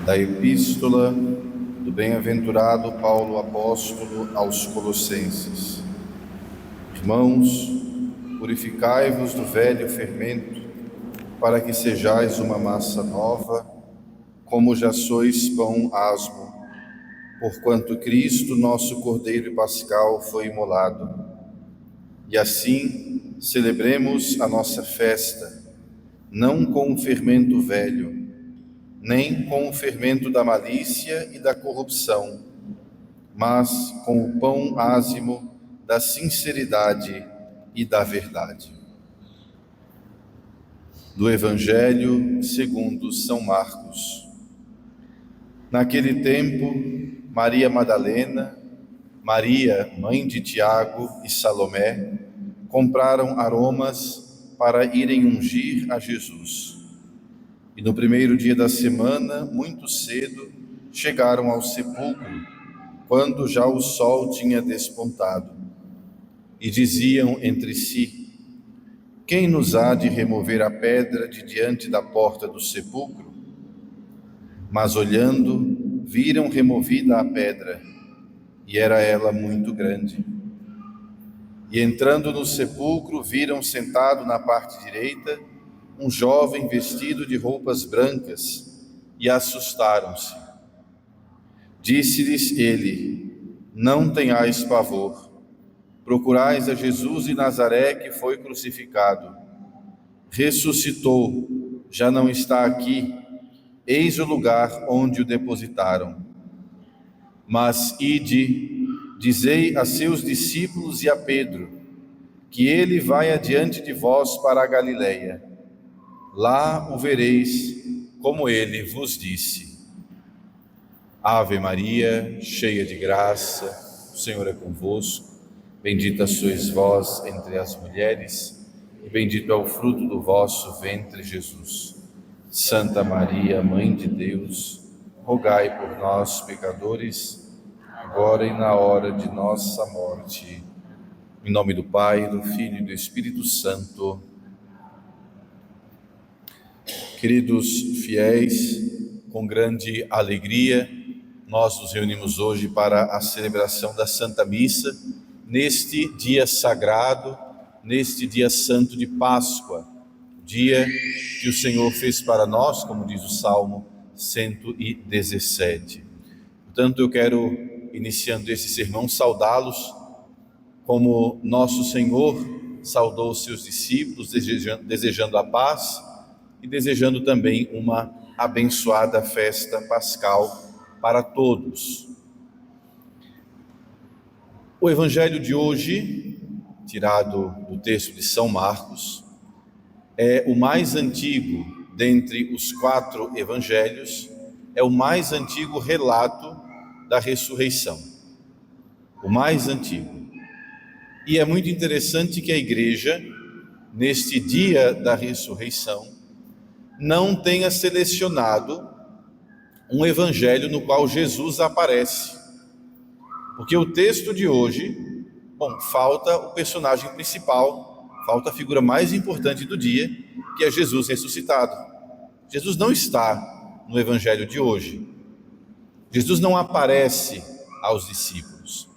Da Epístola do Bem-aventurado Paulo Apóstolo aos Colossenses. Irmãos, purificai-vos do velho fermento, para que sejais uma massa nova, como já sois pão asmo, porquanto Cristo, nosso Cordeiro Pascal, foi imolado. E assim celebremos a nossa festa, não com o fermento velho, nem com o fermento da malícia e da corrupção, mas com o pão ázimo da sinceridade e da verdade. Do Evangelho segundo São Marcos. Naquele tempo, Maria Madalena, Maria, mãe de Tiago e Salomé, compraram aromas para irem ungir a Jesus. E no primeiro dia da semana, muito cedo, chegaram ao sepulcro, quando já o sol tinha despontado. E diziam entre si: quem nos há de remover a pedra de diante da porta do sepulcro? Mas olhando, viram removida a pedra, e era ela muito grande. E entrando no sepulcro, viram sentado na parte direita um jovem vestido de roupas brancas, e assustaram-se. Disse-lhes ele: não tenhais pavor, procurais a Jesus de Nazaré, que foi crucificado. Ressuscitou, já não está aqui, eis o lugar onde o depositaram. Mas ide, dizei a seus discípulos e a Pedro, que ele vai adiante de vós para a Galileia. Lá o vereis, como ele vos disse. Ave Maria, cheia de graça, o Senhor é convosco. Bendita sois vós entre as mulheres, e bendito é o fruto do vosso ventre, Jesus. Santa Maria, Mãe de Deus, rogai por nós, pecadores, agora e na hora de nossa morte. Em nome do Pai, do Filho e do Espírito Santo. Queridos fiéis, com grande alegria, nós nos reunimos hoje para a celebração da Santa Missa, neste dia sagrado, neste dia santo de Páscoa, dia que o Senhor fez para nós, como diz o Salmo 117. Portanto, eu quero, iniciando esse sermão, saudá-los como nosso Senhor saudou os seus discípulos, desejando a paz e desejando também uma abençoada festa pascal para todos. O Evangelho de hoje, tirado do texto de São Marcos, é o mais antigo dentre os 4 evangelhos, é o mais antigo relato da ressurreição. O mais antigo. E é muito interessante que a Igreja, neste dia da ressurreição, não tenha selecionado um evangelho no qual Jesus aparece. Porque o texto de hoje, falta o personagem principal, falta a figura mais importante do dia, que é Jesus ressuscitado. Jesus não está no evangelho de hoje. Jesus não aparece aos discípulos.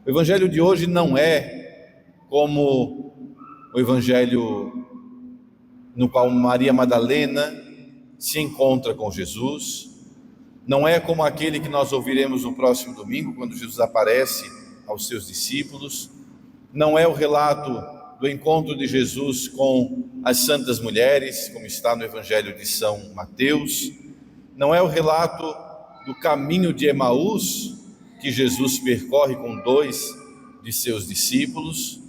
O evangelho de hoje não é como o evangelho no qual Maria Madalena se encontra com Jesus, não é como aquele que nós ouviremos no próximo domingo, quando Jesus aparece aos seus discípulos, não é o relato do encontro de Jesus com as santas mulheres, como está no Evangelho de São Mateus, não é o relato do caminho de Emaús, que Jesus percorre com 2 de seus discípulos.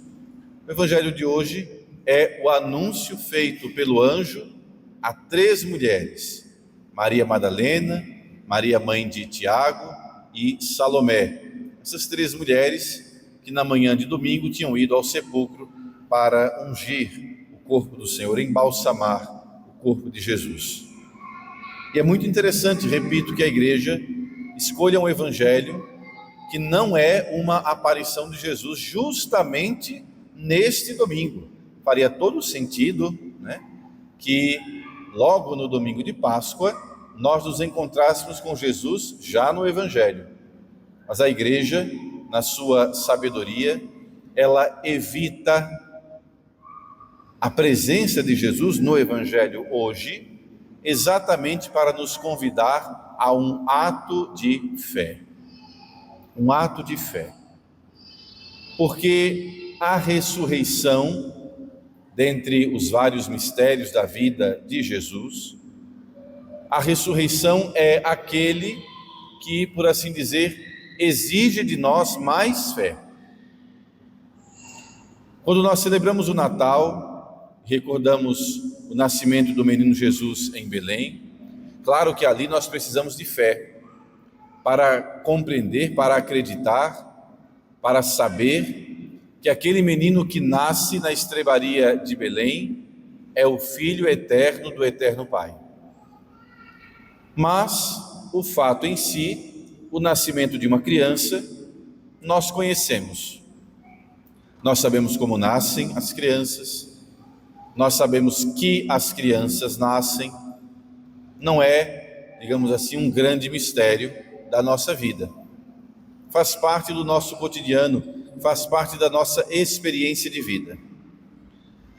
O Evangelho de hoje é o anúncio feito pelo anjo a 3 mulheres, Maria Madalena, Maria, mãe de Tiago, e Salomé. Essas 3 mulheres que na manhã de domingo tinham ido ao sepulcro para ungir o corpo do Senhor, embalsamar o corpo de Jesus. E é muito interessante, repito, que a Igreja escolha um evangelho que não é uma aparição de Jesus justamente neste domingo. Faria todo sentido, que logo no domingo de Páscoa nós nos encontrássemos com Jesus já no Evangelho. Mas a igreja, na sua sabedoria, ela evita a presença de Jesus no Evangelho hoje, exatamente para nos convidar a um ato de fé. Um ato de fé. Porque a ressurreição, dentre os vários mistérios da vida de Jesus, a ressurreição é aquele que, por assim dizer, exige de nós mais fé. Quando nós celebramos o Natal, recordamos o nascimento do menino Jesus em Belém, claro que ali nós precisamos de fé para compreender, para acreditar, para saber que aquele menino que nasce na estrebaria de Belém é o Filho eterno do Eterno Pai. Mas o fato em si, o nascimento de uma criança, nós conhecemos. Nós sabemos como nascem as crianças, nós sabemos que as crianças nascem, não é, digamos assim, um grande mistério da nossa vida. Faz parte do nosso cotidiano, faz parte da nossa experiência de vida.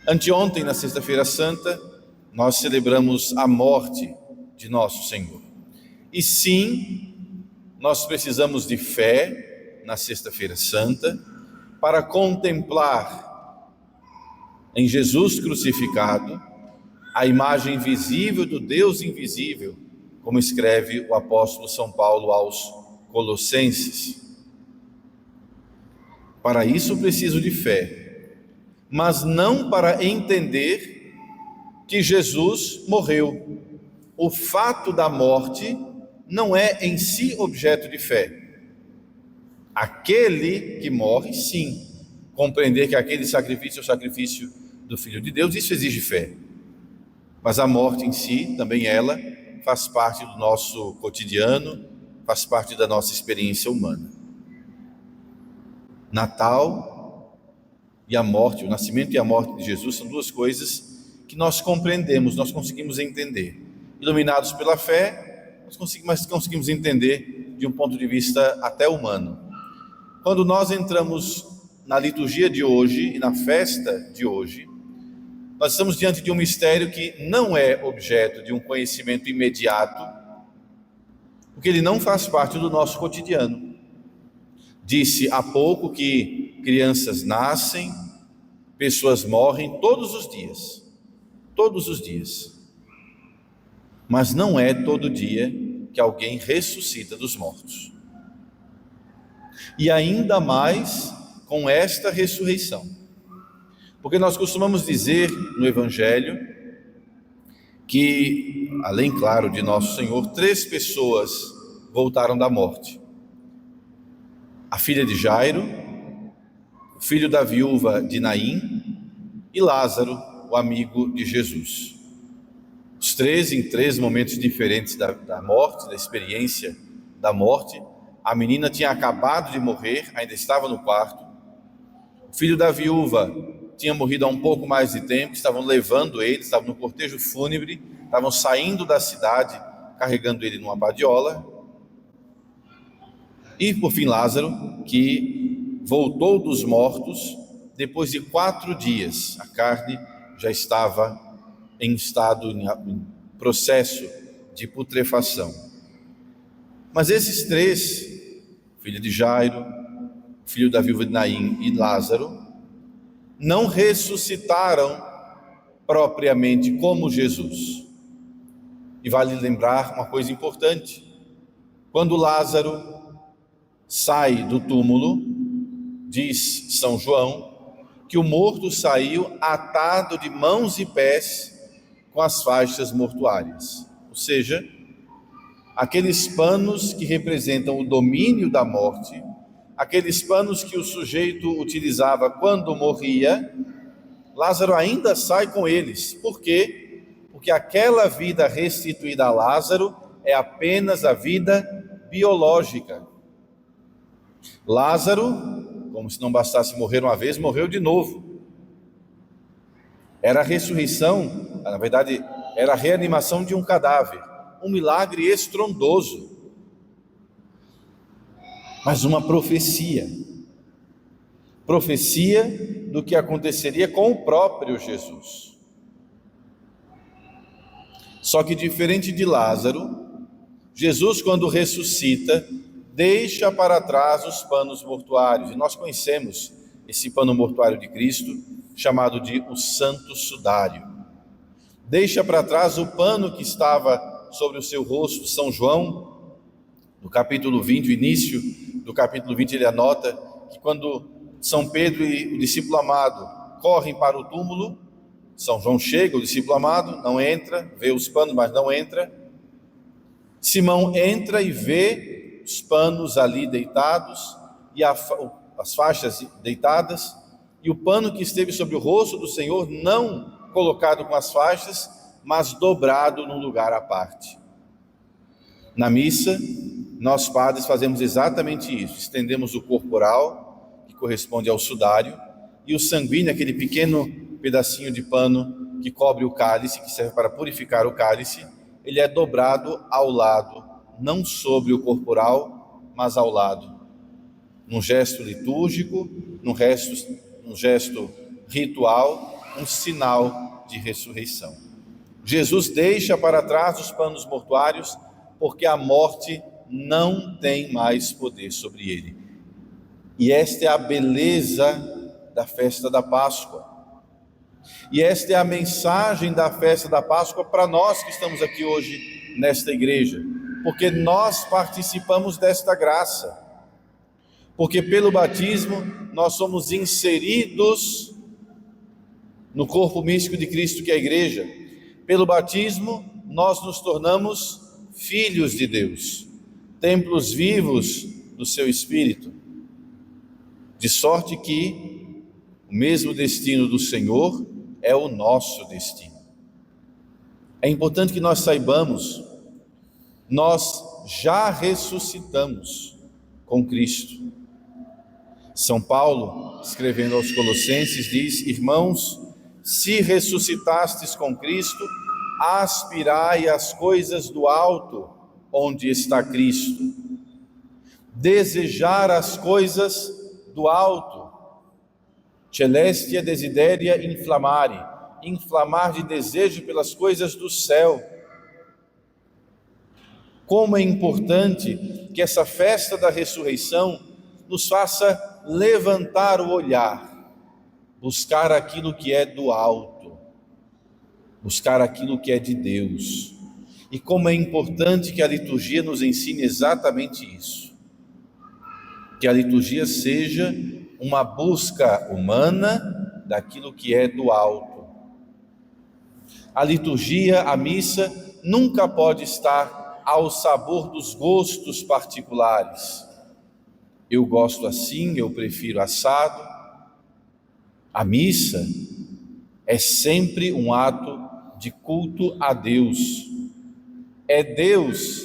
Anteontem, na Sexta-feira Santa, nós celebramos a morte de nosso Senhor. E sim, nós precisamos de fé na Sexta-feira Santa para contemplar em Jesus crucificado a imagem visível do Deus invisível, como escreve o apóstolo São Paulo aos Colossenses. Para isso preciso de fé, mas não para entender que Jesus morreu. O fato da morte não é em si objeto de fé. Aquele que morre, sim. Compreender que aquele sacrifício é o sacrifício do Filho de Deus, isso exige fé. Mas a morte em si, também ela, faz parte do nosso cotidiano, faz parte da nossa experiência humana. Natal e a morte, o nascimento e a morte de Jesus são duas coisas que nós compreendemos, nós conseguimos entender. Iluminados pela fé, mas conseguimos entender de um ponto de vista até humano. Quando nós entramos na liturgia de hoje e na festa de hoje, nós estamos diante de um mistério que não é objeto de um conhecimento imediato, porque ele não faz parte do nosso cotidiano. Disse há pouco que crianças nascem, pessoas morrem todos os dias. Todos os dias. Mas não é todo dia que alguém ressuscita dos mortos. E ainda mais com esta ressurreição. Porque nós costumamos dizer no Evangelho que, além, claro, de Nosso Senhor, 3 pessoas voltaram da morte. A filha de Jairo, o filho da viúva de Naim e Lázaro, o amigo de Jesus. Os 3 em 3 momentos diferentes da morte, da experiência da morte. A menina tinha acabado de morrer, ainda estava no quarto. O filho da viúva tinha morrido há um pouco mais de tempo, estavam levando ele, estavam no cortejo fúnebre, estavam saindo da cidade, carregando ele numa badiola. E, por fim, Lázaro, que voltou dos mortos depois de 4 dias. A carne já estava em processo de putrefação. Mas esses 3, filho de Jairo, filho da viúva de Naim e Lázaro, não ressuscitaram propriamente como Jesus. E vale lembrar uma coisa importante: quando Lázaro sai do túmulo, diz São João, que o morto saiu atado de mãos e pés com as faixas mortuárias, ou seja, aqueles panos que representam o domínio da morte, aqueles panos que o sujeito utilizava quando morria, Lázaro ainda sai com eles. Por quê? Porque aquela vida restituída a Lázaro é apenas a vida biológica. Lázaro, como se não bastasse morrer uma vez, morreu de novo. Era a ressurreição, na verdade, era a reanimação de um cadáver. um milagre estrondoso, mas uma profecia do que aconteceria com o próprio Jesus. Só que diferente de Lázaro, Jesus, quando ressuscita, deixa para trás os panos mortuários. E nós conhecemos esse pano mortuário de Cristo, chamado de o Santo Sudário. Deixa para trás o pano que estava sobre o seu rosto. São João, no capítulo 20, o início do capítulo 20, ele anota que quando São Pedro e o discípulo amado correm para o túmulo, São João chega, o discípulo amado não entra, vê os panos, mas não entra. Simão entra e vê os panos ali deitados, e as faixas deitadas, e o pano que esteve sobre o rosto do Senhor, não colocado com as faixas, mas dobrado num lugar à parte. Na missa, nós padres fazemos exatamente isso, estendemos o corporal, que corresponde ao sudário, e o sanguíneo, aquele pequeno pedacinho de pano que cobre o cálice, que serve para purificar o cálice, ele é dobrado ao lado, não sobre o corporal, mas ao lado, num gesto litúrgico, num gesto ritual, um sinal de ressurreição. Jesus deixa para trás os panos mortuários, porque a morte não tem mais poder sobre ele. E esta é a beleza da festa da Páscoa. E esta é a mensagem da festa da Páscoa para nós que estamos aqui hoje nesta igreja, porque nós participamos desta graça, porque pelo batismo nós somos inseridos no corpo místico de Cristo, que é a igreja. Pelo batismo nós nos tornamos filhos de Deus, templos vivos do seu Espírito, de sorte que o mesmo destino do Senhor é o nosso destino. É importante que nós saibamos, nós já ressuscitamos com Cristo. São Paulo, escrevendo aos Colossenses, diz: irmãos, se ressuscitastes com Cristo, aspirai às coisas do alto, onde está Cristo. Desejar as coisas do alto. Celestia desideria inflamare, inflamar de desejo pelas coisas do céu. Como é importante que essa festa da ressurreição nos faça levantar o olhar, buscar aquilo que é do alto, buscar aquilo que é de Deus. E como é importante que a liturgia nos ensine exatamente isso, que a liturgia seja uma busca humana daquilo que é do alto. A liturgia, a missa, nunca pode estar ao sabor dos gostos particulares. Eu gosto assim, eu prefiro assado. A missa é sempre um ato de culto a Deus. É Deus,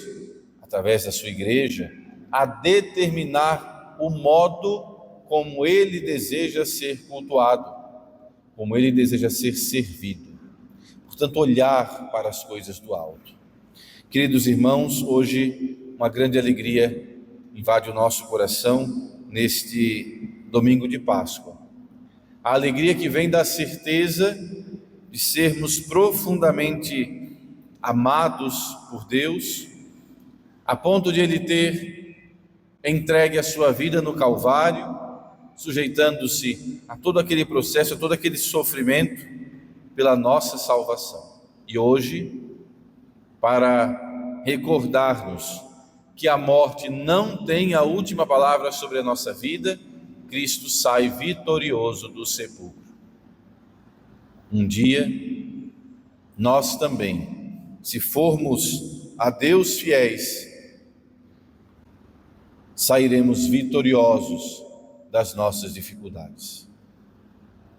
através da sua igreja, a determinar o modo como Ele deseja ser cultuado, como Ele deseja ser servido. Portanto, olhar para as coisas do alto. Queridos irmãos, hoje uma grande alegria invade o nosso coração neste domingo de Páscoa. A alegria que vem da certeza de sermos profundamente amados por Deus, a ponto de Ele ter entregue a sua vida no Calvário, sujeitando-se a todo aquele processo, a todo aquele sofrimento pela nossa salvação. E hoje, para recordar-nos que a morte não tem a última palavra sobre a nossa vida, Cristo sai vitorioso do sepulcro. Um dia, nós também, se formos a Deus fiéis, sairemos vitoriosos das nossas dificuldades,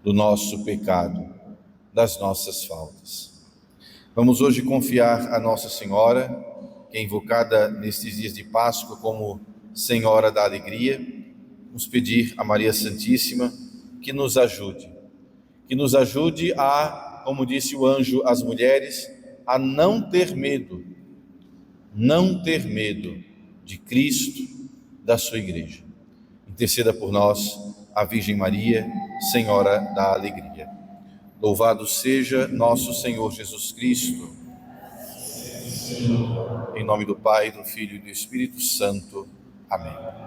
do nosso pecado, das nossas faltas. Vamos hoje confiar a Nossa Senhora, que é invocada nestes dias de Páscoa como Senhora da Alegria. Vamos pedir a Maria Santíssima que nos ajude a, como disse o anjo às mulheres, a não ter medo, não ter medo de Cristo, da sua igreja. Interceda por nós, a Virgem Maria, Senhora da Alegria. Louvado seja nosso Senhor Jesus Cristo. Em nome do Pai, do Filho e do Espírito Santo. Amém.